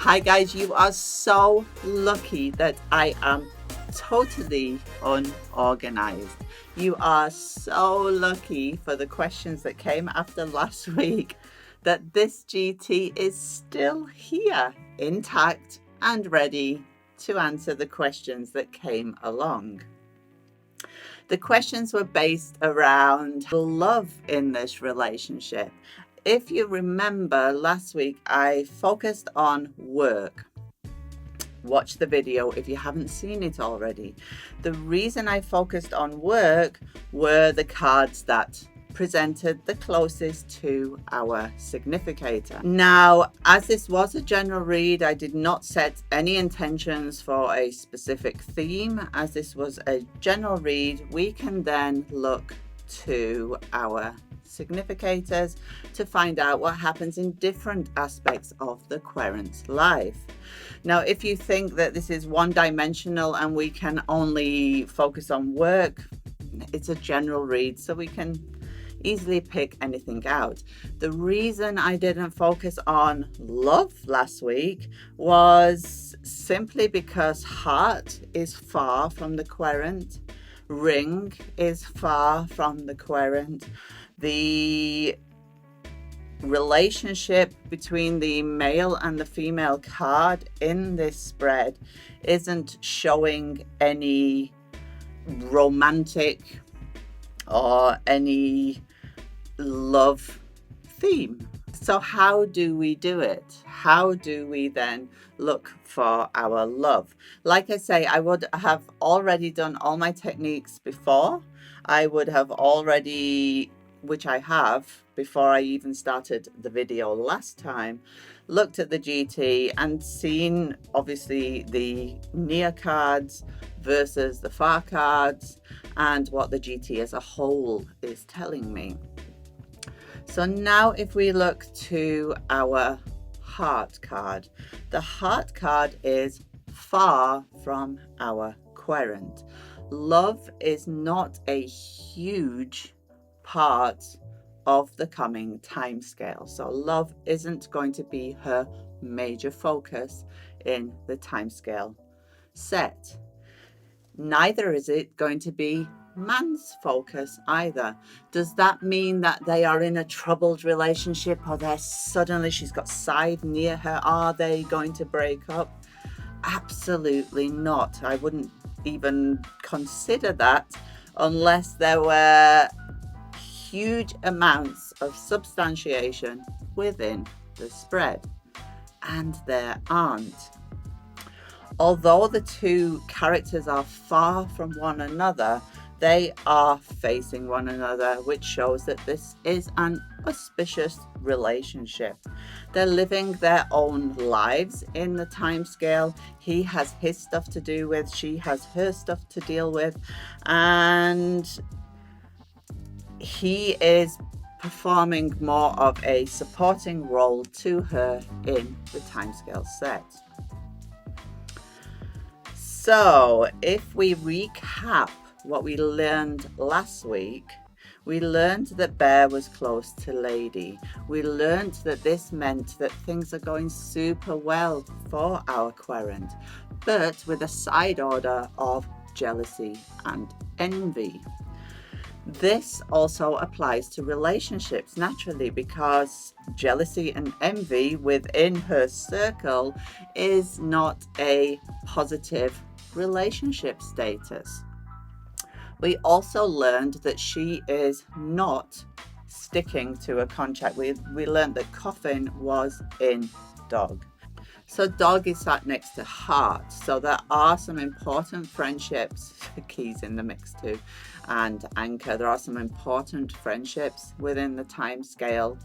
Hi guys, you are so lucky that I am totally unorganized. You are so lucky for the questions that came after last week that this GT is still here, intact and ready to answer the questions that came along. The questions were based around love in this relationship. If you remember last week, I focused on work. Watch the video if you haven't seen it already. The reason I focused on work were the cards that presented the closest to our significator. Now, as this was a general read, I did not set any intentions for a specific theme. As this was a general read, we can then look to our significators to find out what happens in different aspects of the querent's life. Now, if you think that this is one-dimensional and we can only focus on work, it's a general read, so we can easily pick anything out. The reason I didn't focus on love last week was simply because heart is far from the querent, ring is far from the querent. The relationship between the male and the female card in this spread isn't showing any romantic or any love theme. So how do we do it? How do we then look for our love? Like I say, I would have already done all my techniques before. I would have already, which I have before I even started the video last time, looked at the GT and seen obviously the near cards versus the far cards and what the GT as a whole is telling me. So now if we look to our heart card, the heart card is far from our querent. Love is not a huge part of the coming time scale. So love isn't going to be her major focus in the time scale set. Neither is it going to be man's focus either. Does that mean that they are in a troubled relationship, or she's got side near her? Are they going to break up? Absolutely not. I wouldn't even consider that unless there were huge amounts of substantiation within the spread, and there aren't. Although the two characters are far from one another, they are facing one another, which shows that this is an auspicious relationship. They're living their own lives in the time scale. He has his stuff to do with, she has her stuff to deal with, and he is performing more of a supporting role to her in the timescale set. So if we recap what we learned last week, we learned that Bear was close to Lady. We learned that this meant that things are going super well for our querent, but with a side order of jealousy and envy. This also applies to relationships naturally, because jealousy and envy within her circle is not a positive relationship status. We also learned that she is not sticking to a contract. We learned that Coffin was in Dog. So Dog is sat next to Heart. So there are some important friendships, Keys in the mix too, and Anchor. There are some important friendships within the time scale.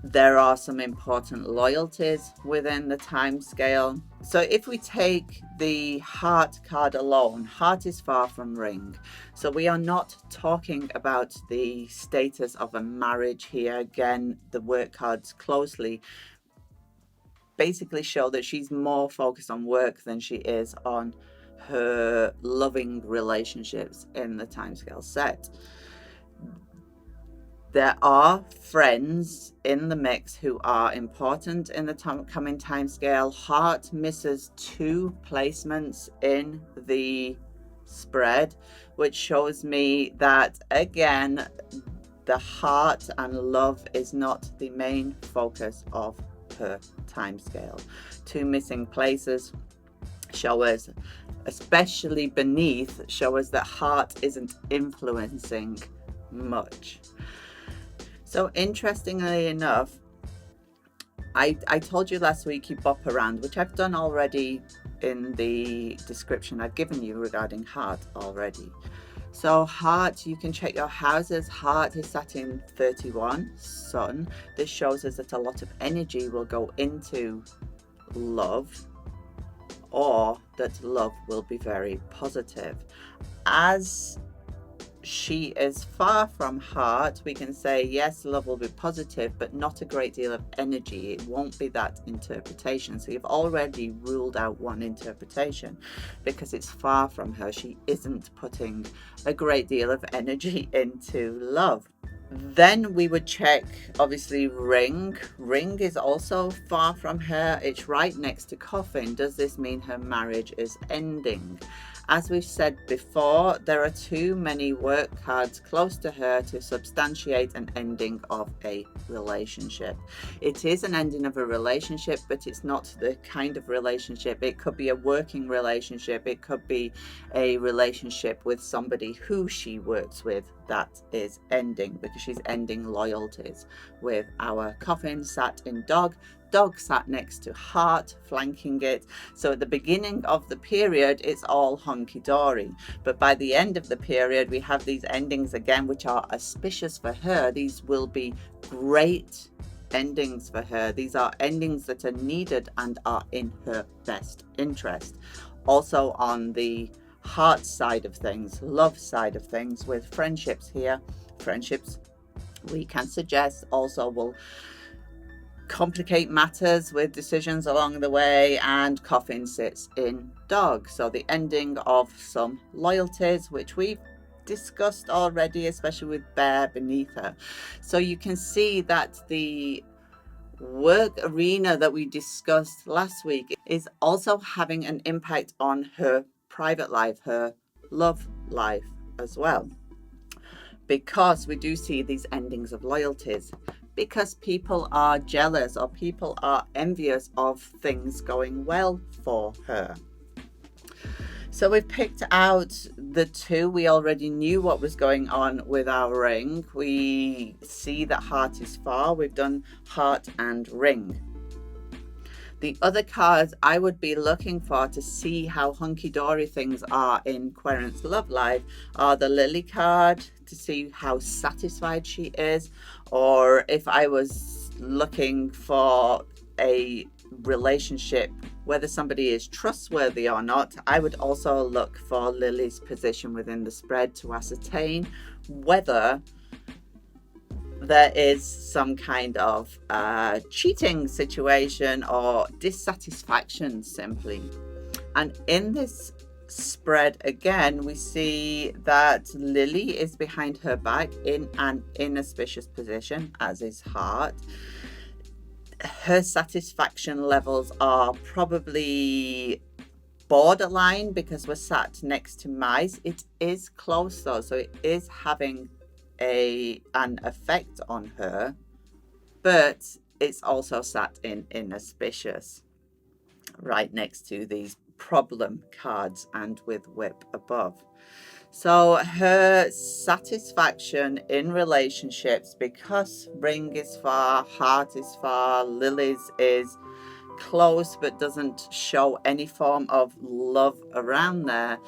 There are some important loyalties within the time scale. So if we take the Heart card alone, Heart is far from Ring. So we are not talking about the status of a marriage here. Again, the work cards closely basically show that she's more focused on work than she is on her loving relationships in the timescale set. There are friends in the mix who are important in the coming time scale. Heart misses 2 placements in the spread, which shows me that, again, the heart and love is not the main focus of her time scale. 2 missing places show us, especially beneath, show us that heart isn't influencing much. So interestingly enough, I told you last week you bop around, which I've done already in the description I've given you regarding heart already. So heart, you can check your houses. Heart is sat in 31, sun. This shows us that a lot of energy will go into love, or that love will be very positive. As she is far from heart, we can say yes, love will be positive, but not a great deal of energy. It won't be that interpretation. So you've already ruled out one interpretation because it's far from her. She isn't putting a great deal of energy into love. Then we would check, obviously, ring. Ring is also far from her. It's right next to coffin. Does this mean her marriage is ending? As we've said before, there are too many work cards close to her to substantiate an ending of a relationship. It is an ending of a relationship, but it's not the kind of relationship. It could be a working relationship. It could be a relationship with somebody who she works with that is ending, because she's ending loyalties. With our coffin sat in dog, dog sat next to heart, flanking it. So at the beginning of the period, it's all hunky-dory. But by the end of the period, we have these endings again, which are auspicious for her. These will be great endings for her. These are endings that are needed and are in her best interest. Also on the heart side of things, love side of things, with friendships here. Friendships, we can suggest, also will complicate matters with decisions along the way, and coffin sits in dog. So the ending of some loyalties, which we've discussed already, especially with bear beneath her. So you can see that the work arena that we discussed last week is also having an impact on her private life, her love life as well, because we do see these endings of loyalties, because people are jealous or people are envious of things going well for her. So we've picked out the 2. We already knew what was going on with our ring. We see that heart is far. We've done heart and ring. The other cards I would be looking for to see how hunky-dory things are in Querent's love life are the Lily card, to see how satisfied she is, or if I was looking for a relationship, whether somebody is trustworthy or not, I would also look for Lily's position within the spread to ascertain whether there is some kind of cheating situation or dissatisfaction simply. And in this spread again, we see that Lily is behind her back in an inauspicious position, as is heart. Her satisfaction levels are probably borderline because we're sat next to mice. It is close though, so it is having an effect on her, but it's also sat in inauspicious, right next to these problem cards and with whip above. So her satisfaction in relationships, because ring is far, heart is far, Lily's is close but doesn't show any form of love around there,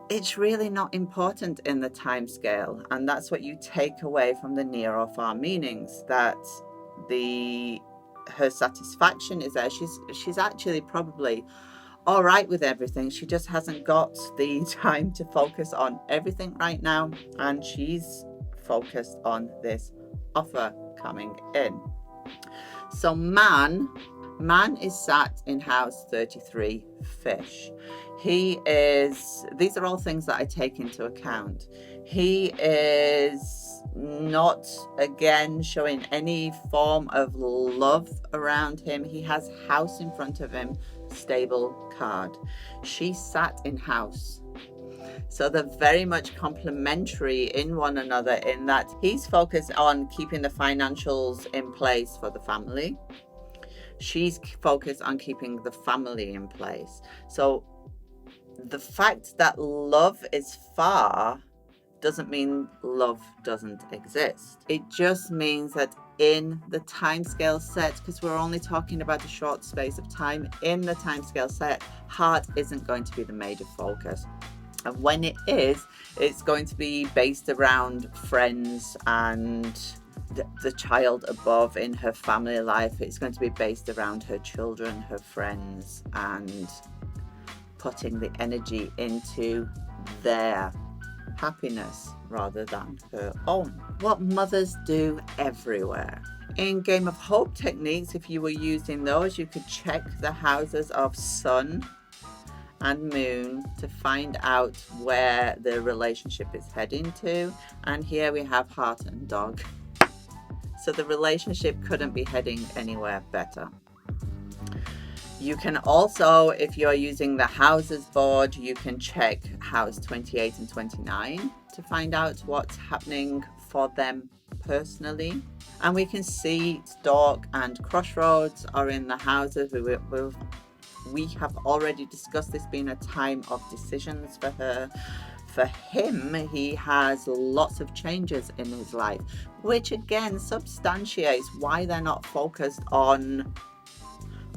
it's really not important in the time scale. And that's what you take away from the near or far meanings, that her satisfaction is there. She's actually probably all right with everything. She just hasn't got the time to focus on everything right now, and she's focused on this offer coming in. So man, Man is sat in house 33, fish. These are all things that I take into account. He is not, again, showing any form of love around him. He has house in front of him, stable card. She sat in house. So they're very much complementary in one another, in that he's focused on keeping the financials in place for the family. She's focused on keeping the family in place. So the fact that love is far doesn't mean love doesn't exist. It just means that in the timescale set, because we're only talking about a short space of time, in the timescale set, heart isn't going to be the major focus. And when it is, it's going to be based around friends and the child above in her family life. It's going to be based around her children, her friends, and putting the energy into their happiness rather than her own. What mothers do everywhere. In Game of Hope techniques, if you were using those, you could check the houses of sun and moon to find out where the relationship is heading to. And here we have heart and dog. So the relationship couldn't be heading anywhere better. You can also, if you're using the houses board, you can check house 28 and 29 to find out what's happening for them personally. And we can see Stork and Crossroads are in the houses. We have already discussed this being a time of decisions for her. For him, he has lots of changes in his life, which again substantiates why they're not focused on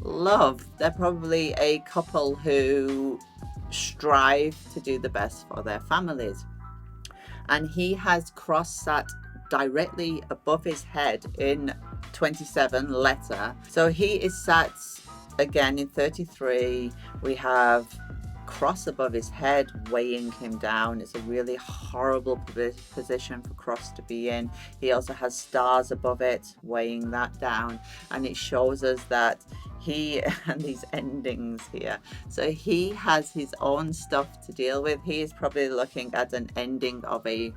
love. They're probably a couple who strive to do the best for their families. And he has cross sat directly above his head in 27 letter. So he is sat again in 33. We have cross above his head weighing him down. It's a really horrible position for cross to be in. He also has stars above it weighing that down, and it shows us that he and these endings here, so he has his own stuff to deal with. He is probably looking at an ending of a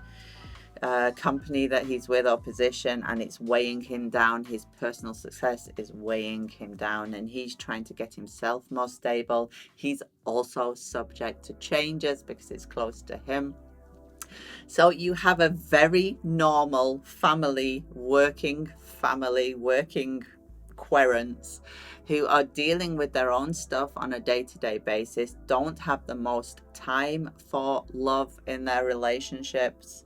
company that he's with or position, and it's weighing him down. His personal success is weighing him down, and he's trying to get himself more stable. He's also subject to changes because it's close to him. So you have a very normal family, working querents who are dealing with their own stuff on a day-to-day basis, don't have the most time for love in their relationships.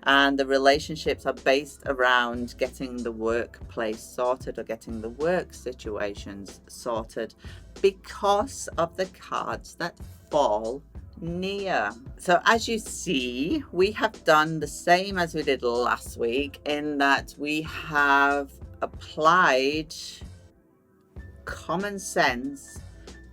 And the relationships are based around getting the workplace sorted or getting the work situations sorted because of the cards that fall near. So as you see, we have done the same as we did last week, in that we have applied common sense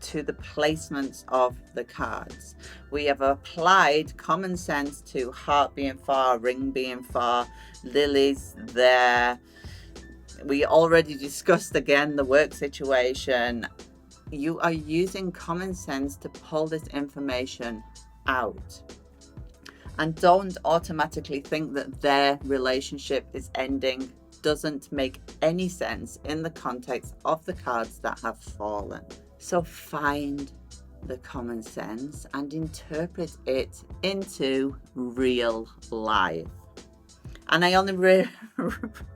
to the placements of the cards. We have applied common sense to heart being far, ring being far, lilies there. We already discussed again the work situation. You are using common sense to pull this information out. And don't automatically think that their relationship is ending. Doesn't make any sense in the context of the cards that have fallen. So find the common sense and interpret it into real life. And I only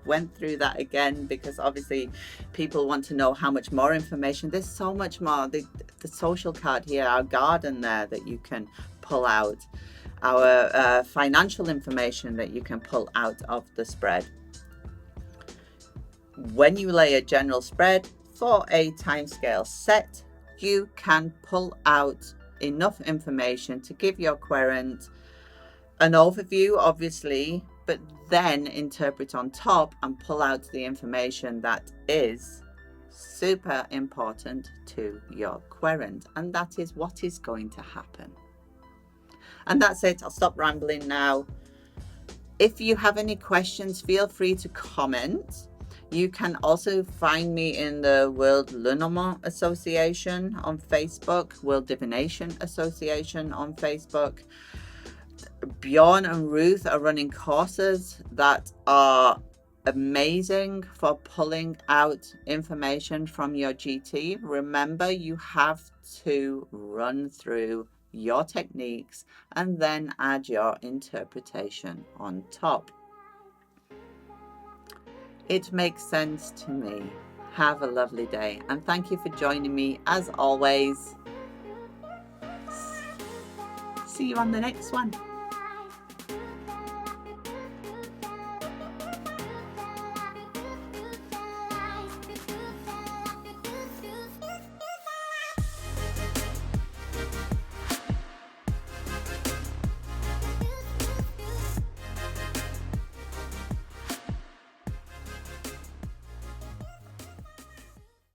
went through that again because obviously people want to know how much more information. There's so much more. The social card here, our garden there that you can pull out, our financial information that you can pull out of the spread. When you lay a general spread for a timescale set, you can pull out enough information to give your querent an overview, obviously, but then interpret on top and pull out the information that is super important to your querent, and that is what is going to happen. And that's it. I'll stop rambling now. If you have any questions, feel free to comment. You can also find me in the World Lenormand Association on Facebook, World Divination Association on Facebook. Bjorn and Ruth are running courses that are amazing for pulling out information from your GT. Remember, you have to run through your techniques and then add your interpretation on top. It makes sense to me. Have a lovely day, and thank you for joining me as always. See you on the next one.